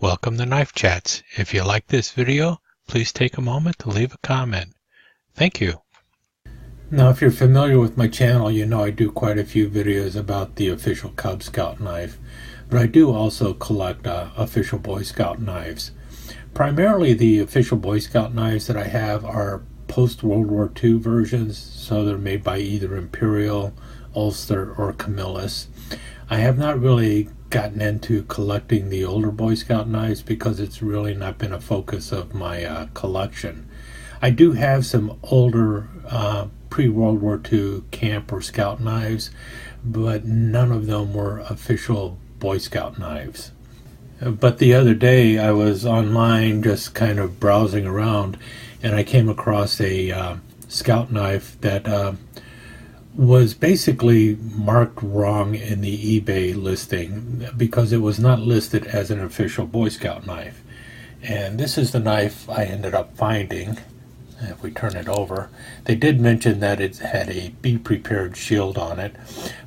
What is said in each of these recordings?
Welcome to Knife Chats. If you like this video, please take a moment to leave a comment. Thank you. Now, if you're familiar with my channel, you know I do quite a few videos about the official Cub Scout knife, but I do also collect official Boy Scout knives. Primarily, the official Boy Scout knives that I have are post-World War II versions, so they're made by either Imperial, Ulster, or Camillus. I have not really gotten into collecting the older Boy Scout knives because it's really not been a focus of my collection. I do have some older pre-World War II camp or scout knives, but none of them were official Boy Scout knives. But the other day I was online just kind of browsing around, and I came across a scout knife that was basically marked wrong in the eBay listing because it was not listed as an official Boy Scout knife. And this is the knife I ended up finding. If we turn it over, they did mention that it had a Be Prepared shield on it,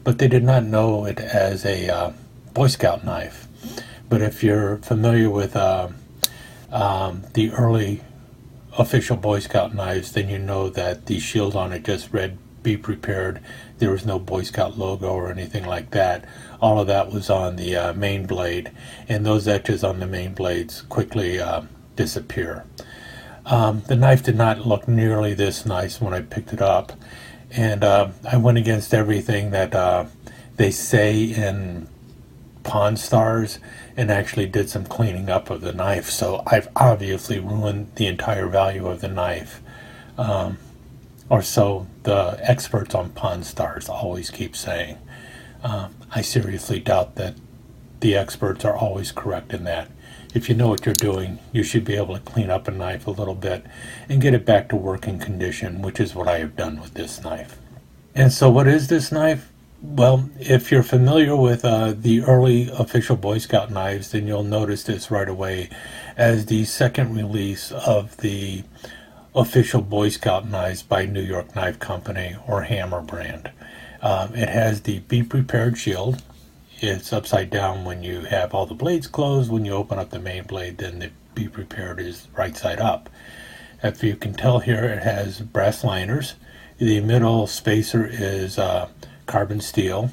but they did not know it as a Boy Scout knife. But if you're familiar with the early official Boy Scout knives, then you know that the shield on it just read Be Prepared. There was no Boy Scout logo or anything like that. All of that was on the main blade, and those etches on the main blades quickly disappear. The knife did not look nearly this nice when I picked it up, and I went against everything that they say in Pawn Stars and actually did some cleaning up of the knife, so I've obviously ruined the entire value of the knife. Or so the experts on Pawn Stars always keep saying. I seriously doubt that the experts are always correct in that. If you know what you're doing, you should be able to clean up a knife a little bit and get it back to working condition, which is what I have done with this knife. And so what is this knife? Well, if you're familiar with the early official Boy Scout knives, then you'll notice this right away as the second release of the official Boy Scout knives by New York Knife Company or Hammer brand. It has the Be Prepared shield. It's upside down when you have all the blades closed. When you open up the main blade, then the Be Prepared is right side up. If you can tell here, it has brass liners. The middle spacer is carbon steel.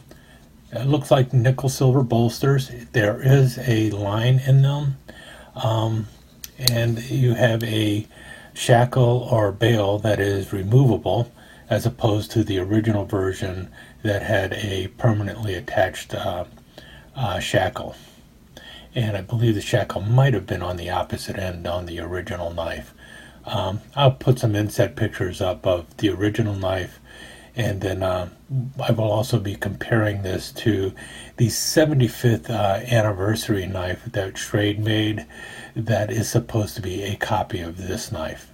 It looks like nickel silver bolsters. There is a line in them. And you have a shackle or bail that is removable, as opposed to the original version that had a permanently attached shackle. And I believe the shackle might have been on the opposite end on the original knife. I'll put some inset pictures up of the original knife, and then I will also be comparing this to the 75th anniversary knife that Schrade made that is supposed to be a copy of this knife.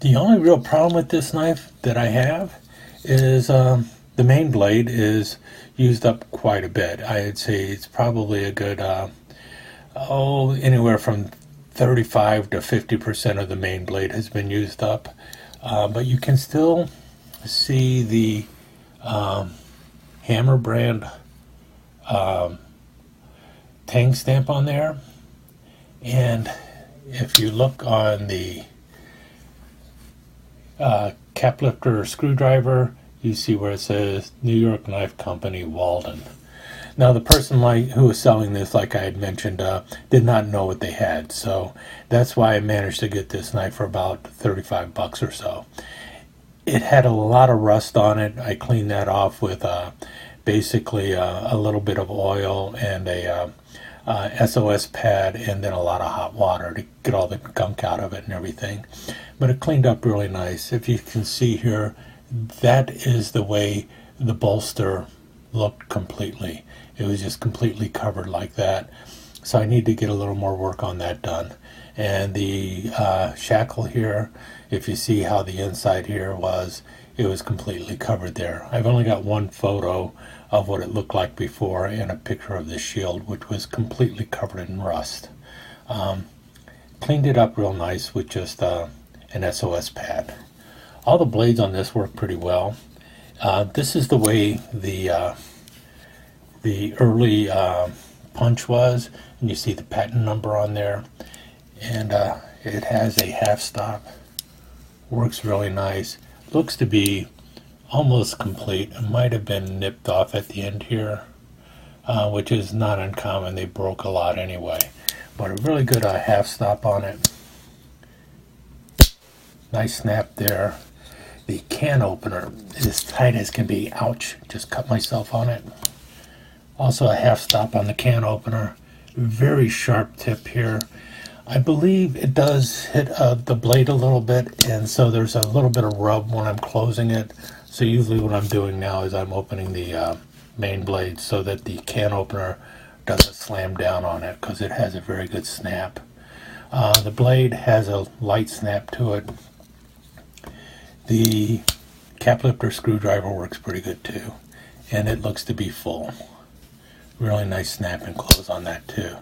The only real problem with this knife that I have is the main blade is used up quite a bit. I'd say it's probably a good, anywhere from 35 to 50% of the main blade has been used up. But you can still see the Hammer brand tang stamp on there. And if you look on the cap lifter screwdriver, you see where it says New York Knife Company, Walden. Now, the person who was selling this, like I had mentioned, did not know what they had, so that's why I managed to get this knife for about 35 bucks or so. It had a lot of rust on it. I cleaned that off with basically a little bit of oil and a SOS pad, and then a lot of hot water to get all the gunk out of it and everything. But it cleaned up really nice. If you can see here, that is the way the bolster looked completely. It was just completely covered like that. So I need to get a little more work on that done. And the shackle here, if you see how the inside here was, it was completely covered there. I've only got one photo of what it looked like before and a picture of the shield, which was completely covered in rust. Cleaned it up real nice with just an SOS pad. All the blades on this work pretty well. This is the way the early punch was, and you see the patent number on there. And it has a half stop. Works really nice. Looks to be almost complete. It might have been nipped off at the end here, which is not uncommon. They broke a lot anyway. But a really good half stop on it. Nice snap there. The can opener is as tight as can be. Ouch, just cut myself on it. Also a half stop on the can opener. Very sharp tip here. I believe it does hit the blade a little bit, and so there's a little bit of rub when I'm closing it. So usually what I'm doing now is I'm opening the main blade so that the can opener doesn't slam down on it, because it has a very good snap. The blade has a light snap to it. The cap lifter screwdriver works pretty good too, and it looks to be full. Really nice snap and close on that too.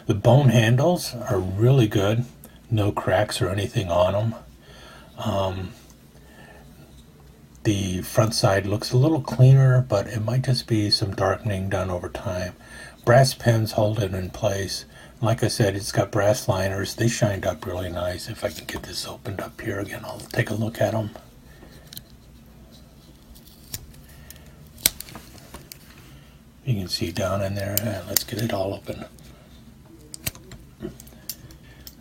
The bone handles are really good. No cracks or anything on them. The front side looks a little cleaner, but it might just be some darkening done over time. Brass pins hold it in place. Like I said, it's got brass liners. They shined up really nice. If I can get this opened up here again, I'll take a look at them. You can see down in there. Let's get it all open.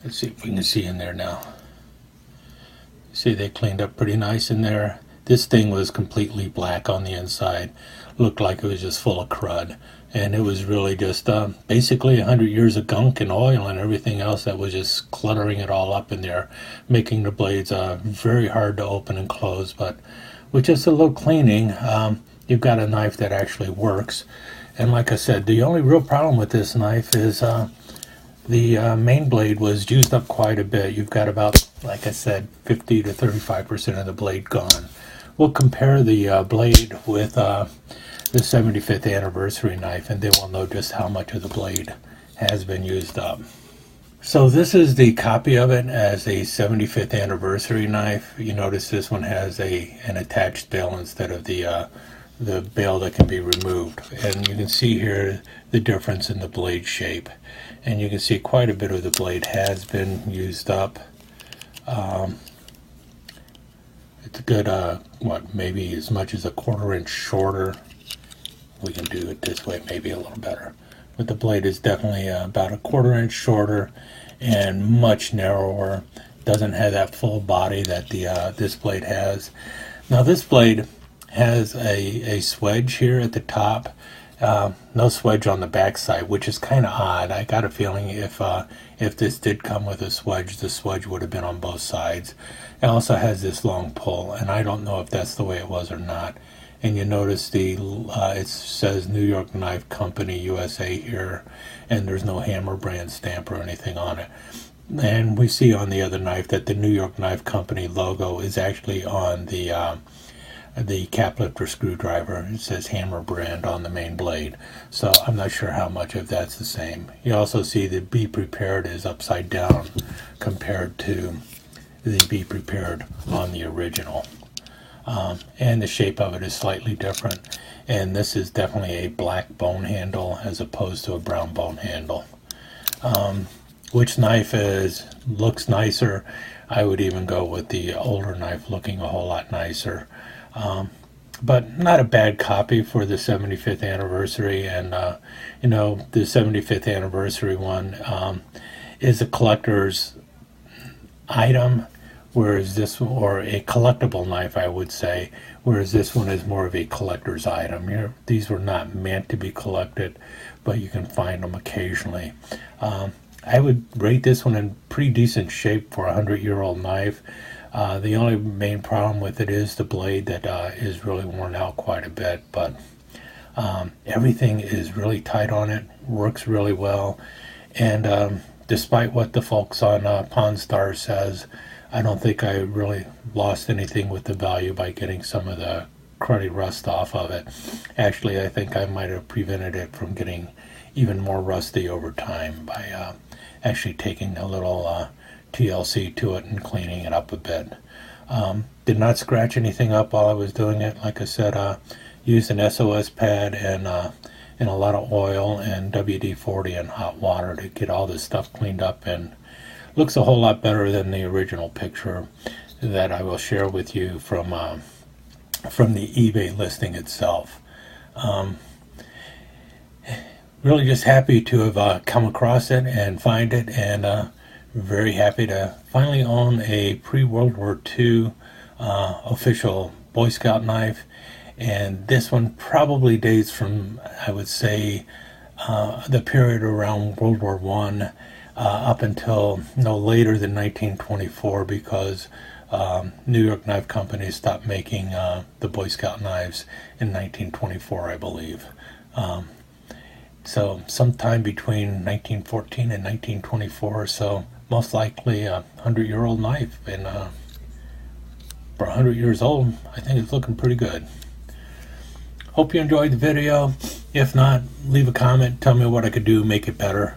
Let's see if we can see in there now. See, they cleaned up pretty nice in there. This thing was completely black on the inside. Looked like it was just full of crud. And it was really just basically 100 years of gunk and oil and everything else that was just cluttering it all up in there, making the blades very hard to open and close. But with just a little cleaning, you've got a knife that actually works. And like I said, the only real problem with this knife is the main blade was used up quite a bit. You've got about, like I said, 50 to 35% of the blade gone. We'll compare the blade with the 75th anniversary knife, and then we'll know just how much of the blade has been used up. So this is the copy of it as a 75th anniversary knife. You notice this one has an attached bail instead of the bail that can be removed. And you can see here the difference in the blade shape. And you can see quite a bit of the blade has been used up. It's a good, maybe as much as a 1/4 inch shorter. We can do it this way, maybe a little better. But the blade is definitely about a 1/4 inch shorter and much narrower. Doesn't have that full body that this blade has. Now this blade has a swedge here at the top. No swedge on the back side, which is kind of odd. I got a feeling if this did come with a swedge, the swedge would have been on both sides. It also has this long pull, and I don't know if that's the way it was or not. And you notice it says New York Knife Company USA here, and there's no Hammer brand stamp or anything on it. And we see on the other knife that the New York Knife Company logo is actually on the cap lifter screwdriver. It says Hammer brand on the main blade. So I'm not sure how much of that's the same. You also see the Be Prepared is upside down compared to the Be Prepared on the original. And the shape of it is slightly different. And this is definitely a black bone handle as opposed to a brown bone handle. Which knife looks nicer? I would even go with the older knife looking a whole lot nicer. But not a bad copy for the 75th anniversary. And the 75th anniversary one is a collector's item, whereas this, or a collectible knife, I would say, whereas this one is more of a collector's item. These were not meant to be collected, but you can find them occasionally. I would rate this one in pretty decent shape for a 100-year-old knife. The only main problem with it is the blade that is really worn out quite a bit, but everything is really tight on it, works really well, and despite what the folks on Pawn Star says, I don't think I really lost anything with the value by getting some of the cruddy rust off of it. Actually, I think I might have prevented it from getting even more rusty over time by actually taking a little TLC to it and cleaning it up a bit. Did not scratch anything up while I was doing it. Like I said, used an SOS pad and in a lot of oil and WD-40 and hot water to get all this stuff cleaned up, and looks a whole lot better than the original picture that I will share with you from the eBay listing itself. Really just happy to have come across it and find it, and very happy to finally own a pre-World War II official Boy Scout knife. And this one probably dates from, I would say, the period around World War I up until no later than 1924, because New York Knife Company stopped making the Boy Scout knives in 1924, I believe. So sometime between 1914 and 1924, so most likely a 100-year-old knife, and for 100 years old, I think it's looking pretty good. Hope you enjoyed the video. If not, leave a comment, tell me what I could do, make it better.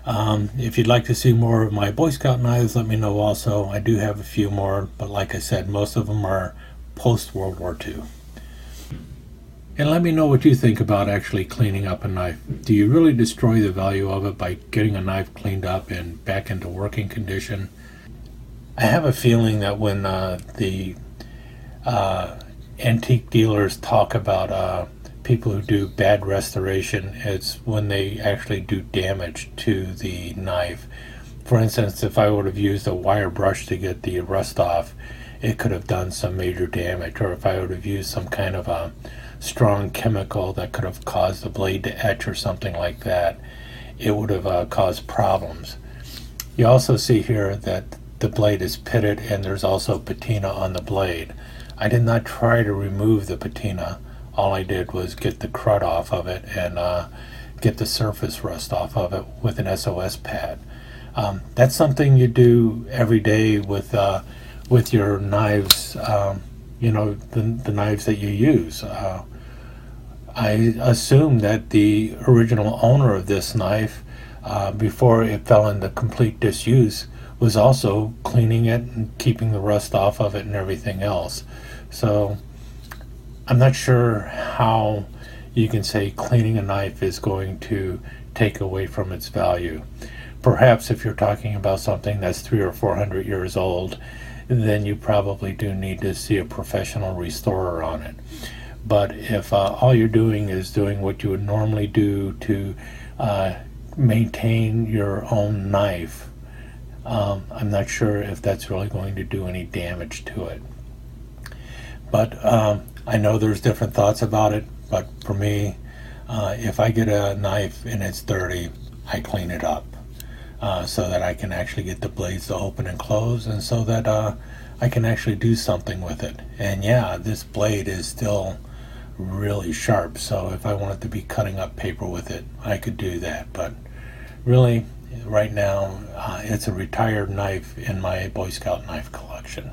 If you'd like to see more of my Boy Scout knives, let me know also. I do have a few more, but like I said, most of them are post-World War II. And let me know what you think about actually cleaning up a knife. Do you really destroy the value of it by getting a knife cleaned up and back into working condition? I have a feeling that when the antique dealers talk about people who do bad restoration, it's when they actually do damage to the knife. For instance, if I would have used a wire brush to get the rust off, it could have done some major damage. Or if I would have used some kind of a strong chemical that could have caused the blade to etch or something like that, it would have caused problems. You also see here that the blade is pitted and there's also patina on the blade. I did not try to remove the patina. All I did was get the crud off of it and get the surface rust off of it with an SOS pad. That's something you do every day with your knives, the knives that you use. I assume that the original owner of this knife, before it fell into complete disuse, was also cleaning it and keeping the rust off of it and everything else. So I'm not sure how you can say cleaning a knife is going to take away from its value. Perhaps if you're talking about something that's 300 or 400 years old, then you probably do need to see a professional restorer on it. But if all you're doing is doing what you would normally do to maintain your own knife, I'm not sure if that's really going to do any damage to it. But I know there's different thoughts about it, but for me, if I get a knife and it's dirty, I clean it up so that I can actually get the blades to open and close, and so that I can actually do something with it. And yeah, this blade is still really sharp, so if I wanted to be cutting up paper with it, I could do that. But really, right now, it's a retired knife in my Boy Scout knife collection.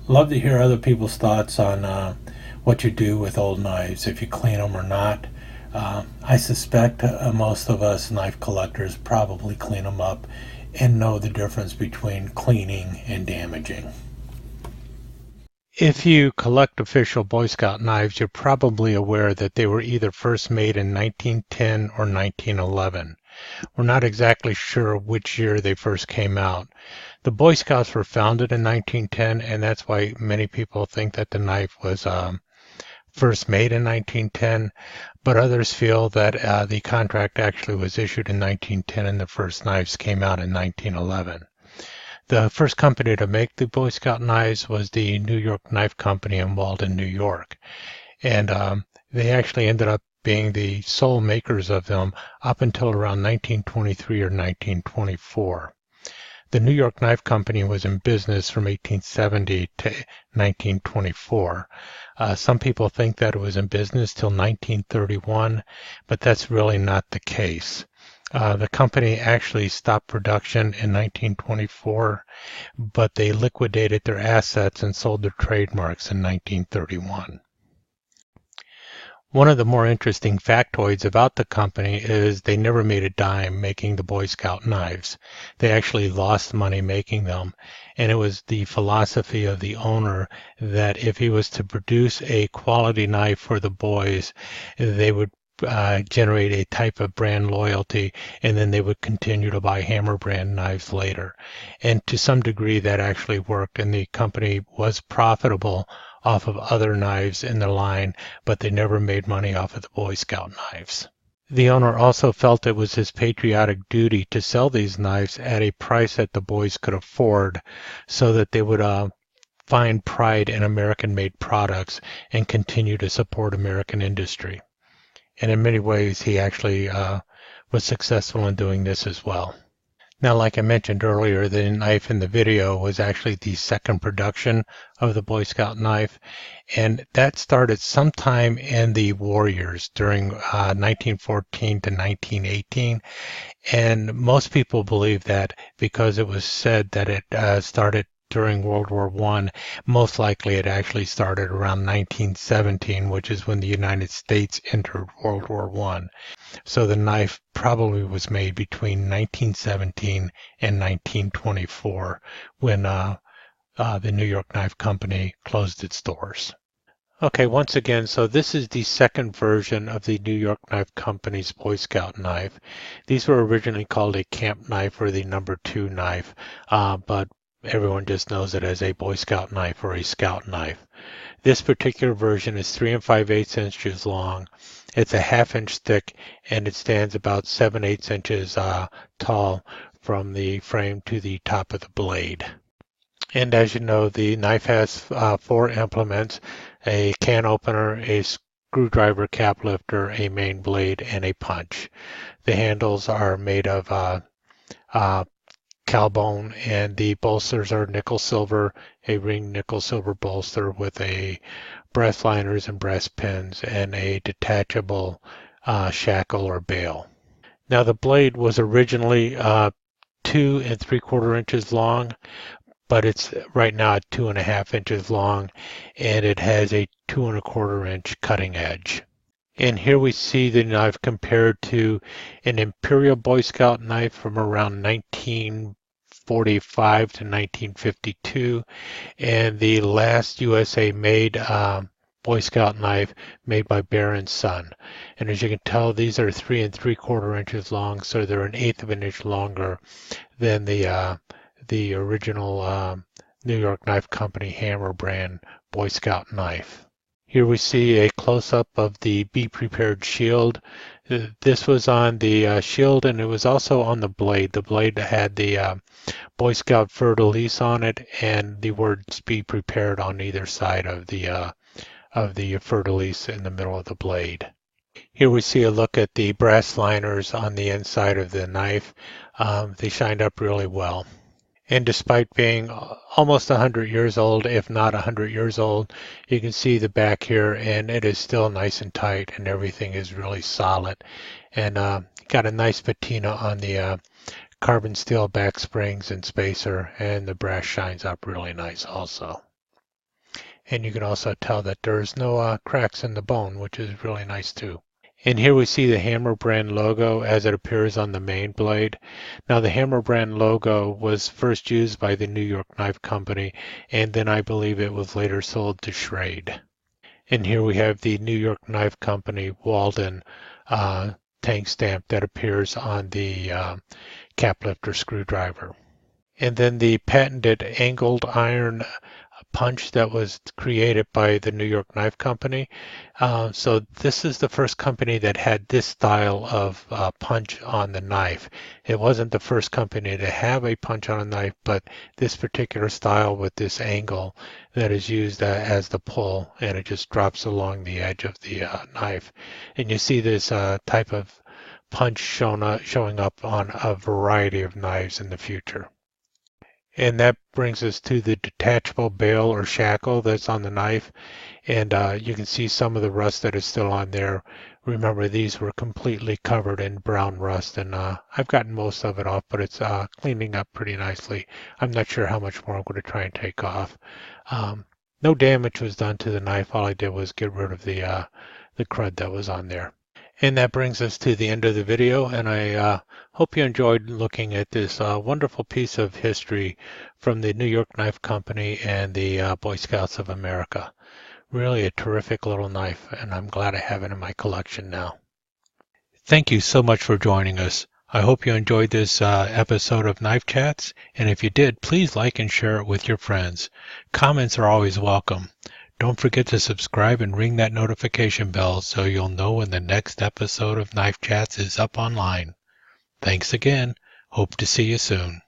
Love to hear other people's thoughts on what you do with old knives, if you clean them or not. I suspect most of us knife collectors probably clean them up and know the difference between cleaning and damaging. If you collect official Boy Scout knives, you're probably aware that they were either first made in 1910 or 1911. We're not exactly sure which year they first came out. The Boy Scouts were founded in 1910, and that's why many people think that the knife was first made in 1910, but others feel that the contract actually was issued in 1910 and the first knives came out in 1911. The first company to make the Boy Scout knives was the New York Knife Company in Walden, New York. And they actually ended up being the sole makers of them up until around 1923 or 1924. The New York Knife Company was in business from 1870 to 1924. Some people think that it was in business till 1931, but that's really not the case. The company actually stopped production in 1924, but they liquidated their assets and sold their trademarks in 1931. One of the more interesting factoids about the company is they never made a dime making the Boy Scout knives. They actually lost money making them, and it was the philosophy of the owner that if he was to produce a quality knife for the boys, they would generate a type of brand loyalty, and then they would continue to buy Hammer brand knives later. And to some degree that actually worked, and the company was profitable off of other knives in the line, but they never made money off of the Boy Scout knives. The owner also felt it was his patriotic duty to sell these knives at a price that the boys could afford, so that they would find pride in American-made products and continue to support American industry. And in many ways, he actually was successful in doing this as well. Now, like I mentioned earlier, the knife in the video was actually the second production of the Boy Scout knife, and that started sometime in the war years during 1914 to 1918. And most people believe that because it was said that it started during World War I, most likely it actually started around 1917, which is when the United States entered World War I. So the knife probably was made between 1917 and 1924 when the New York Knife Company closed its doors. Okay, once again, so this is the second version of the New York Knife Company's Boy Scout knife. These were originally called a camp knife or the number 2 knife, but everyone just knows it as a Boy Scout knife or a Scout knife. This particular version is 3 5/8 inches long. It's a 1/2 inch thick, and it stands about 7/8 inches tall from the frame to the top of the blade. And as you know, the knife has 4 implements: a can opener, a screwdriver cap lifter, a main blade, and a punch. The handles are made of cowbone, and the bolsters are nickel silver, a ring nickel silver bolster with a brass liners and brass pins, and a detachable shackle or bail. Now the blade was originally 2 3/4 inches long, but it's right now at 2 1/2 inches long, and it has a 2 1/4 inch cutting edge. And here we see the knife compared to an Imperial Boy Scout knife from around 1945 to 1952, and the last USA-made Boy Scout knife made by Bear & Son. And as you can tell, these are 3 3/4 inches long, so they're 1/8 of an inch longer than the original New York Knife Company Hammer brand Boy Scout knife. Here we see a close-up of the Be Prepared shield. This was on the shield, and it was also on the blade. The blade had the Boy Scout fleur-de-lis on it, and the words Be Prepared on either side of the fleur-de-lis in the middle of the blade. Here we see a look at the brass liners on the inside of the knife. They shined up really well. And despite being almost 100 years old, if not 100 years old, you can see the back here, and it is still nice and tight, and everything is really solid. And got a nice patina on the carbon steel back springs and spacer, and the brass shines up really nice also. And you can also tell that there's no cracks in the bone, which is really nice too. And here we see the Hammer brand logo as it appears on the main blade. Now the Hammer brand logo was first used by the New York Knife Company, and then I believe it was later sold to Schrade. And here we have the New York Knife Company Walden tank stamp that appears on the cap lifter screwdriver. And then the patented angled iron punch that was created by the New York Knife Company. So this is the first company that had this style of punch on the knife. It wasn't the first company to have a punch on a knife, but this particular style with this angle that is used as the pull, and it just drops along the edge of the knife. And you see this type of punch showing up on a variety of knives in the future. And that brings us to the detachable bail or shackle that's on the knife. And you can see some of the rust that is still on there. Remember, these were completely covered in brown rust, and I've gotten most of it off, but it's cleaning up pretty nicely. I'm not sure how much more I'm going to try and take off. No damage was done to the knife. All I did was get rid of the crud that was on there. And that brings us to the end of the video, and I hope you enjoyed looking at this wonderful piece of history from the New York Knife Company and the Boy Scouts of America. Really a terrific little knife, and I'm glad I have it in my collection now. Thank you so much for joining us. I hope you enjoyed this episode of Knife Chats, and if you did, please like and share it with your friends. Comments are always welcome. Don't forget to subscribe and ring that notification bell so you'll know when the next episode of Knife Chats is up online. Thanks again. Hope to see you soon.